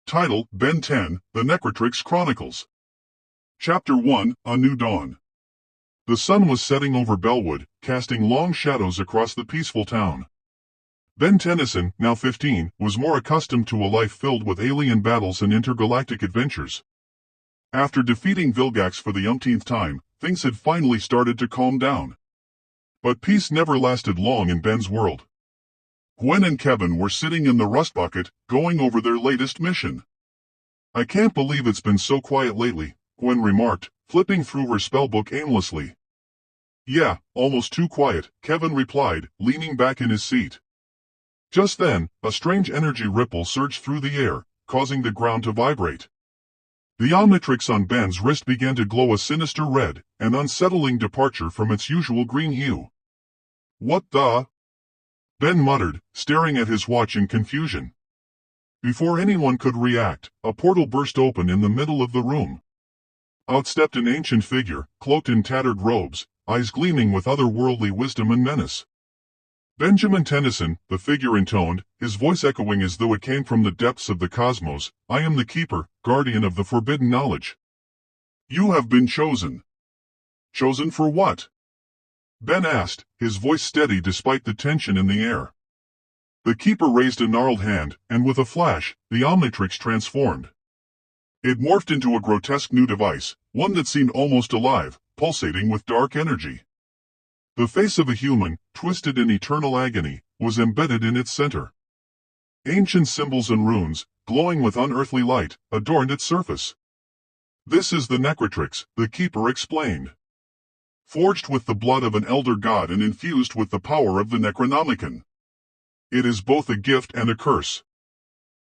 Title: Ben10, The Necrotrix Chronicles. Chapter 1, A New Dawn. The sun was setting over Bellwood, casting long shadows across the peaceful town. Ben Tennyson, now 15, was more accustomed to a life filled with alien battles and intergalactic adventures. After defeating Vilgax for the umpteenth time, things had finally started to calm down. But peace never lasted long in Ben's world. Gwen and Kevin were sitting in the rust bucket, going over their latest mission. "I can't believe it's been so quiet lately," Gwen remarked, flipping through her spellbook aimlessly. "Yeah, almost too quiet," Kevin replied, leaning back in his seat. Just then, a strange energy ripple surged through the air, causing the ground to vibrate. The omnitrix on Ben's wrist began to glow a sinister red, an unsettling departure from its usual green hue. "What the?" Ben muttered, staring at his watch in confusion. Before anyone could react, a portal burst open in the middle of the room. Out stepped an ancient figure, cloaked in tattered robes, eyes gleaming with otherworldly wisdom and menace. "Benjamin Tennyson," the figure intoned, his voice echoing as though it came from the depths of the cosmos, "I am the keeper, guardian of the forbidden knowledge. You have been chosen." "Chosen for what?" Ben asked, his voice steady despite the tension in the air. The keeper raised a gnarled hand, and with a flash, the omnitrix transformed. It morphed into a grotesque new device, one that seemed almost alive, pulsating with dark energy. The face of a human, twisted in eternal agony, was embedded in its center. Ancient symbols and runes, glowing with unearthly light, adorned its surface. "This is the necrotrix," the keeper explained. "Forged with the blood of an elder god and infused with the power of the Necronomicon. It is both a gift and a curse."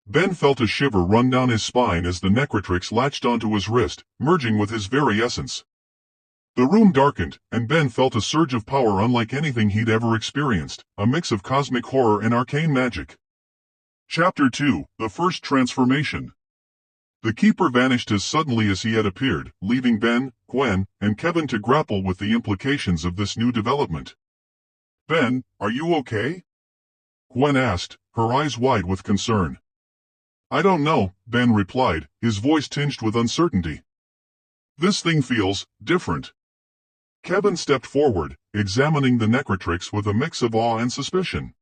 Ben felt a shiver run down his spine as the necrotrix latched onto his wrist, merging with his very essence. The room darkened, and Ben felt a surge of power unlike anything he'd ever experienced, a mix of cosmic horror and arcane magic. Chapter 2, The First Transformation. The keeper vanished as suddenly as he had appeared, leaving Ben, Gwen, and Kevin to grapple with the implications of this new development. "Ben, are you okay?" Gwen asked, her eyes wide with concern. "I don't know," Ben replied, his voice tinged with uncertainty. "This thing feels different." Kevin stepped forward, examining the necrotrix with a mix of awe and suspicion.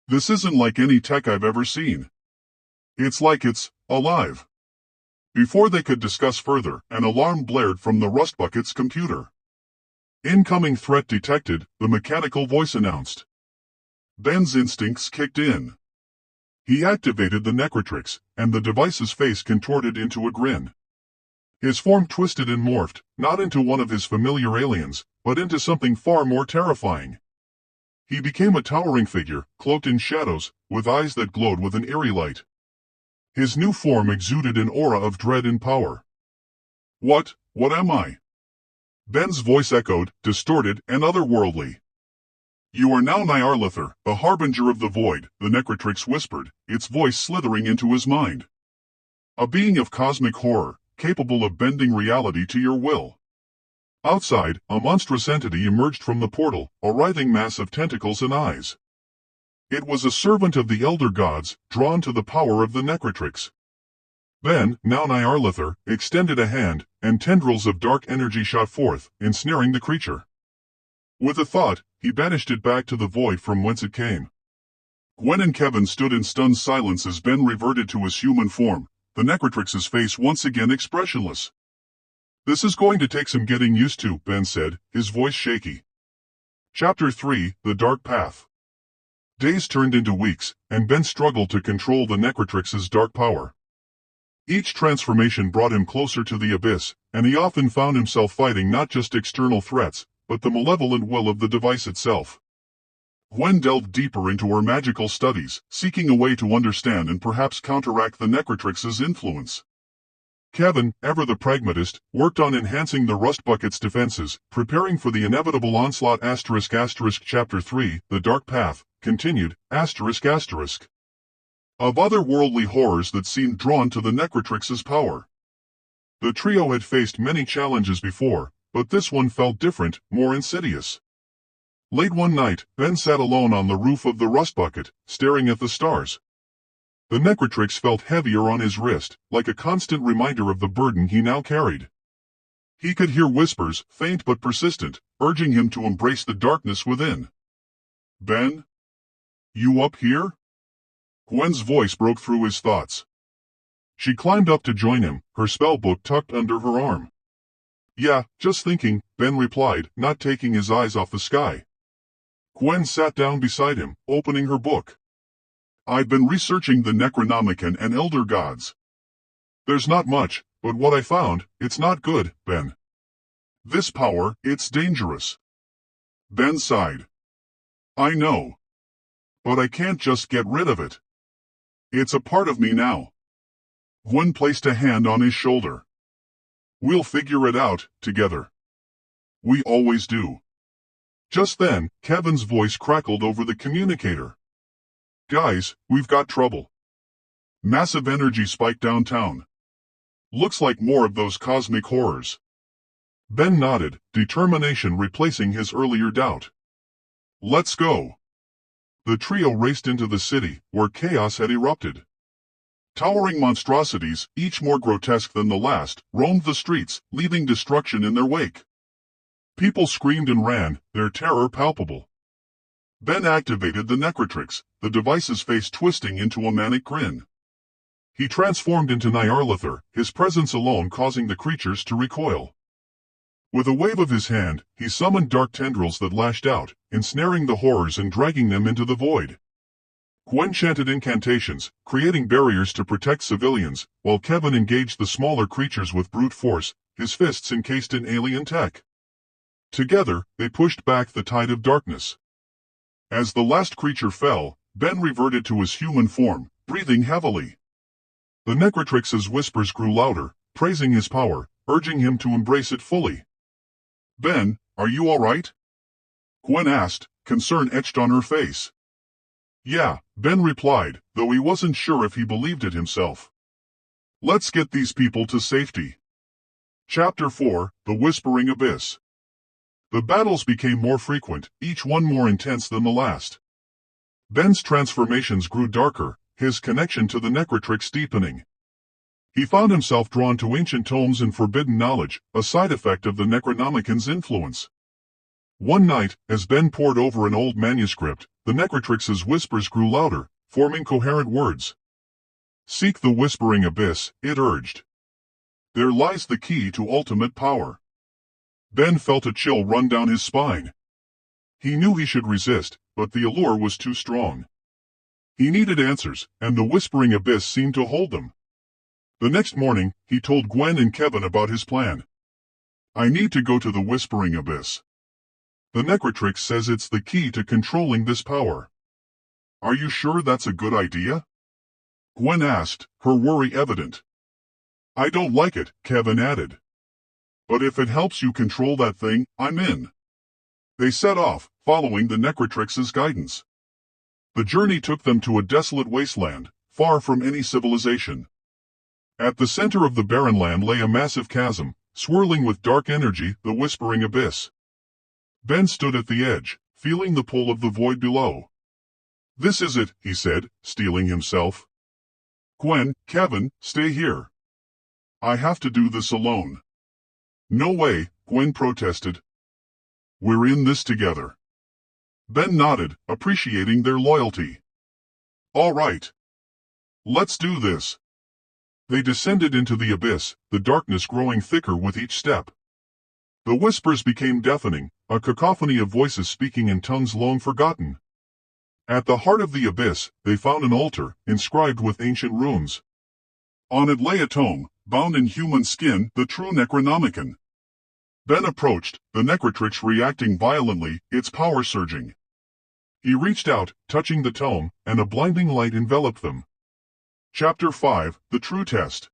"This isn't like any tech I've ever seen. It's like it's alive." Before they could discuss further, an alarm blared from the rust bucket's computer. "Incoming threat detected," the mechanical voice announced. Ben's instincts kicked in. He activated the necrotrix, and the device's face contorted into a grin. His form twisted and morphed, not into one of his familiar aliens, but into something far more terrifying. He became a towering figure, cloaked in shadows, with eyes that glowed with an eerie light. His new form exuded an aura of dread and power. What am I?" Ben's voice echoed, distorted and otherworldly. "You are now Nyarlathor, the harbinger of the void," the necrotrix whispered, its voice slithering into his mind. "A being of cosmic horror, capable of bending reality to your will." Outside, a monstrous entity emerged from the portal, a writhing mass of tentacles and eyes. It was a servant of the elder gods, drawn to the power of the necrotrix. Ben, now Nyarlathor, extended a hand, and tendrils of dark energy shot forth, ensnaring the creature. With a thought, he banished it back to the void from whence it came. Gwen and Kevin stood in stunned silence as Ben reverted to his human form, the necrotrix's face once again expressionless. "This is going to take some getting used to," Ben said, his voice shaky. Chapter 3, The Dark Path. Days turned into weeks, and Ben struggled to control the necrotrix's dark power. Each transformation brought him closer to the abyss, and he often found himself fighting not just external threats, but the malevolent will of the device itself. Gwen delved deeper into her magical studies, seeking a way to understand and perhaps counteract the necrotrix's influence. Kevin, ever the pragmatist, worked on enhancing the rust bucket's defenses, preparing for the inevitable onslaught. Chapter 3, The Dark Path, continued, of otherworldly horrors that seemed drawn to the necrotrix's power. The trio had faced many challenges before, but this one felt different, more insidious. Late one night, Ben sat alone on the roof of the rust bucket, staring at the stars. The necrotrix felt heavier on his wrist, like a constant reminder of the burden he now carried. He could hear whispers, faint but persistent, urging him to embrace the darkness within. Ben? You up here? Gwen's voice broke through his thoughts. She climbed up to join him, her spellbook tucked under her arm. Yeah, just thinking, Ben replied, not taking his eyes off the sky. Gwen sat down beside him, opening her book. I've been researching the Necronomicon and Elder Gods. There's not much, but what I found, it's not good, Ben. This power, it's dangerous. Ben sighed. I know. But I can't just get rid of it. It's a part of me now. Gwen placed a hand on his shoulder. We'll figure it out, together. We always do. Just then, Kevin's voice crackled over the communicator. Guys, we've got trouble. Massive energy spike downtown. Looks like more of those cosmic horrors. Ben nodded, determination replacing his earlier doubt. Let's go. The trio raced into the city, where chaos had erupted. Towering monstrosities, each more grotesque than the last, roamed the streets, leaving destruction in their wake. People screamed and ran, their terror palpable. Ben activated the necrotrix, the device's face twisting into a manic grin. He transformed into Nyarlathotep, his presence alone causing the creatures to recoil. With a wave of his hand, he summoned dark tendrils that lashed out, ensnaring the horrors and dragging them into the void. Gwen chanted incantations, creating barriers to protect civilians, while Kevin engaged the smaller creatures with brute force, his fists encased in alien tech. Together, they pushed back the tide of darkness. As the last creature fell, Ben reverted to his human form, breathing heavily. The necrotrix's whispers grew louder, praising his power, urging him to embrace it fully. Ben, are you all right? Gwen asked, concern etched on her face. Yeah, Ben replied, though he wasn't sure if he believed it himself. Let's get these people to safety. Chapter 4, The Whispering Abyss. The battles became more frequent, each one more intense than the last. Ben's transformations grew darker, his connection to the necrotrix deepening. He found himself drawn to ancient tomes and forbidden knowledge, a side effect of the Necronomicon's influence. One night, as Ben pored over an old manuscript, the necrotrix's whispers grew louder, forming coherent words. Seek the whispering abyss, it urged. There lies the key to ultimate power. Ben felt a chill run down his spine. He knew he should resist, but the allure was too strong. He needed answers, and the whispering abyss seemed to hold them. The next morning, he told Gwen and Kevin about his plan. I need to go to the whispering abyss. The necrotrix says it's the key to controlling this power. Are you sure that's a good idea? Gwen asked, her worry evident. I don't like it, Kevin added. But if it helps you control that thing, I'm in. They set off, following the necrotrix's guidance. The journey took them to a desolate wasteland, far from any civilization. At the center of the barren land lay a massive chasm, swirling with dark energy, the whispering abyss. Ben stood at the edge, feeling the pull of the void below. This is it, he said, steeling himself. Gwen, Kevin, stay here. I have to do this alone. No way, Gwen protested. We're in this together. Ben nodded, appreciating their loyalty. All right. Let's do this. They descended into the abyss, the darkness growing thicker with each step. The whispers became deafening, a cacophony of voices speaking in tongues long forgotten. At the heart of the abyss, they found an altar, inscribed with ancient runes. On it lay a tome, bound in human skin, the true Necronomicon. Ben approached, the necrotrix reacting violently, its power surging. He reached out, touching the tome, and a blinding light enveloped them. Chapter 5, The True Test.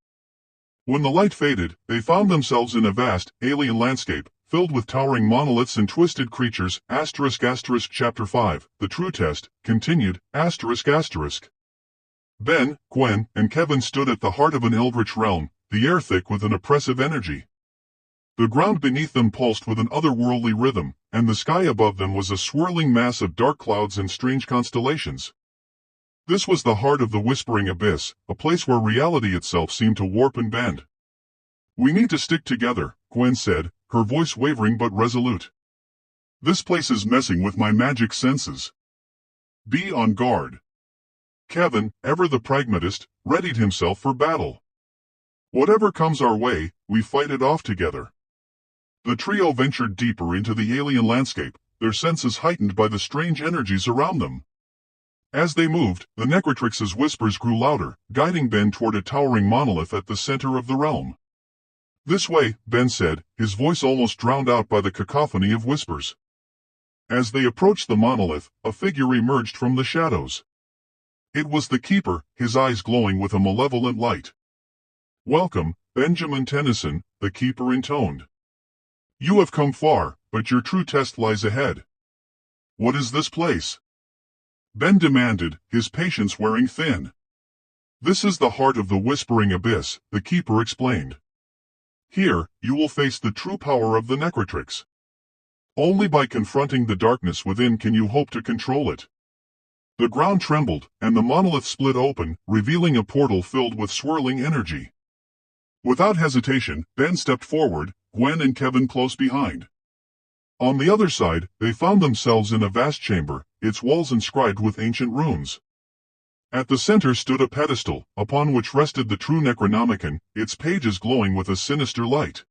When the light faded, they found themselves in a vast, alien landscape, filled with towering monoliths and twisted creatures, ***. Chapter 5, The True Test, continued, ***. Ben, Gwen, and Kevin stood at the heart of an eldritch realm, the air thick with an oppressive energy. The ground beneath them pulsed with an otherworldly rhythm, and the sky above them was a swirling mass of dark clouds and strange constellations. This was the heart of the Whispering Abyss, a place where reality itself seemed to warp and bend. "We need to stick together," Gwen said, her voice wavering but resolute. "This place is messing with my magic senses. Be on guard." Kevin, ever the pragmatist, readied himself for battle. "Whatever comes our way, we fight it off together." The trio ventured deeper into the alien landscape, their senses heightened by the strange energies around them. As they moved, the necrotrix's whispers grew louder, guiding Ben toward a towering monolith at the center of the realm. "This way," Ben said, his voice almost drowned out by the cacophony of whispers. As they approached the monolith, a figure emerged from the shadows. It was the Keeper, his eyes glowing with a malevolent light. "Welcome, Benjamin Tennyson," the Keeper intoned. "You have come far, but your true test lies ahead." "What is this place?" Ben demanded, his patience wearing thin. "This is the heart of the Whispering Abyss," the Keeper explained. "Here, you will face the true power of the necrotrix. Only by confronting the darkness within can you hope to control it." The ground trembled, and the monolith split open, revealing a portal filled with swirling energy. Without hesitation, Ben stepped forward, Gwen and Kevin close behind. On the other side, they found themselves in a vast chamber, its walls inscribed with ancient runes. At the center stood a pedestal, upon which rested the true Necronomicon, its pages glowing with a sinister light.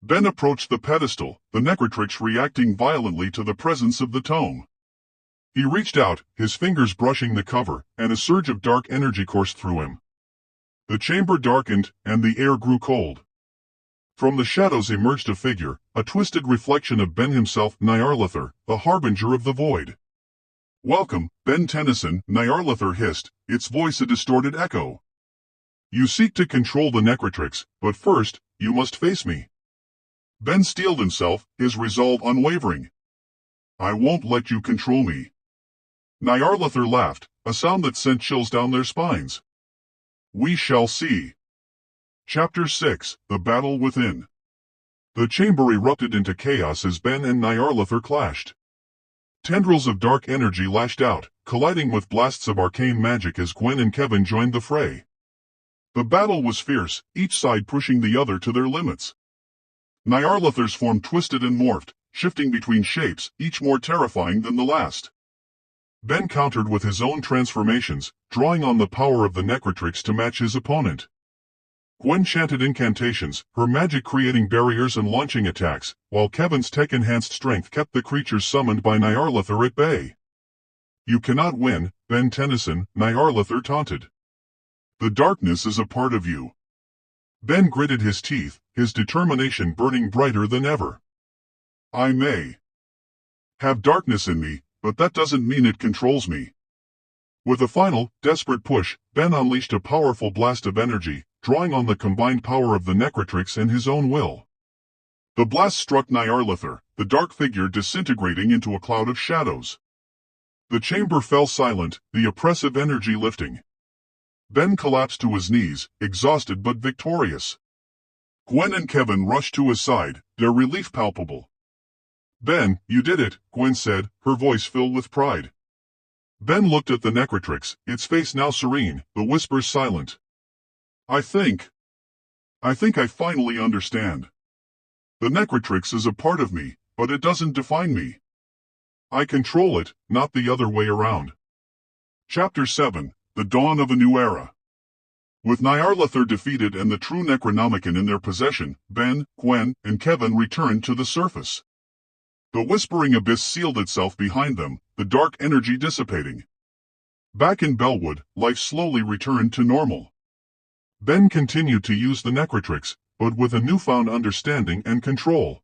Ben approached the pedestal, the necrotrix reacting violently to the presence of the tome. He reached out, his fingers brushing the cover, and a surge of dark energy coursed through him. The chamber darkened, and the air grew cold. From the shadows emerged a figure, a twisted reflection of Ben himself, Nyarlathor, the harbinger of the void. "Welcome, Ben Tennyson," Nyarlathor hissed, its voice a distorted echo. "You seek to control the necrotrix, but first, you must face me." Ben steeled himself, his resolve unwavering. "I won't let you control me." Nyarlathor laughed, a sound that sent chills down their spines. "We shall see." Chapter 6, The Battle Within. The chamber erupted into chaos as Ben and Nyarlathor clashed. Tendrils of dark energy lashed out, colliding with blasts of arcane magic as Gwen and Kevin joined the fray. The battle was fierce, each side pushing the other to their limits. Nyarlathor's form twisted and morphed, shifting between shapes, each more terrifying than the last. Ben countered with his own transformations, drawing on the power of the necrotrix to match his opponent. Gwen chanted incantations, her magic creating barriers and launching attacks, while Kevin's tech-enhanced strength kept the creatures summoned by Nyarlathor at bay. "You cannot win, Ben Tennyson," Nyarlathor taunted. "The darkness is a part of you." Ben gritted his teeth, his determination burning brighter than ever. "I may have darkness in me, but that doesn't mean it controls me." With a final, desperate push, Ben unleashed a powerful blast of energy, drawing on the combined power of the necrotrix and his own will. The blast struck Nyarlathor, the dark figure disintegrating into a cloud of shadows. The chamber fell silent, the oppressive energy lifting. Ben collapsed to his knees, exhausted but victorious. Gwen and Kevin rushed to his side, their relief palpable. "Ben, you did it," Gwen said, her voice filled with pride. Ben looked at the necrotrix, its face now serene, the whispers silent. I think I finally understand. The necrotrix is a part of me, but it doesn't define me. I control it, not the other way around." Chapter 7, The Dawn of a New Era. With Nyarlathor defeated and the true Necronomicon in their possession, Ben, Gwen, and Kevin returned to the surface. The Whispering Abyss sealed itself behind them, the dark energy dissipating. Back in Bellwood, life slowly returned to normal. Ben continued to use the necrotrix, but with a newfound understanding and control.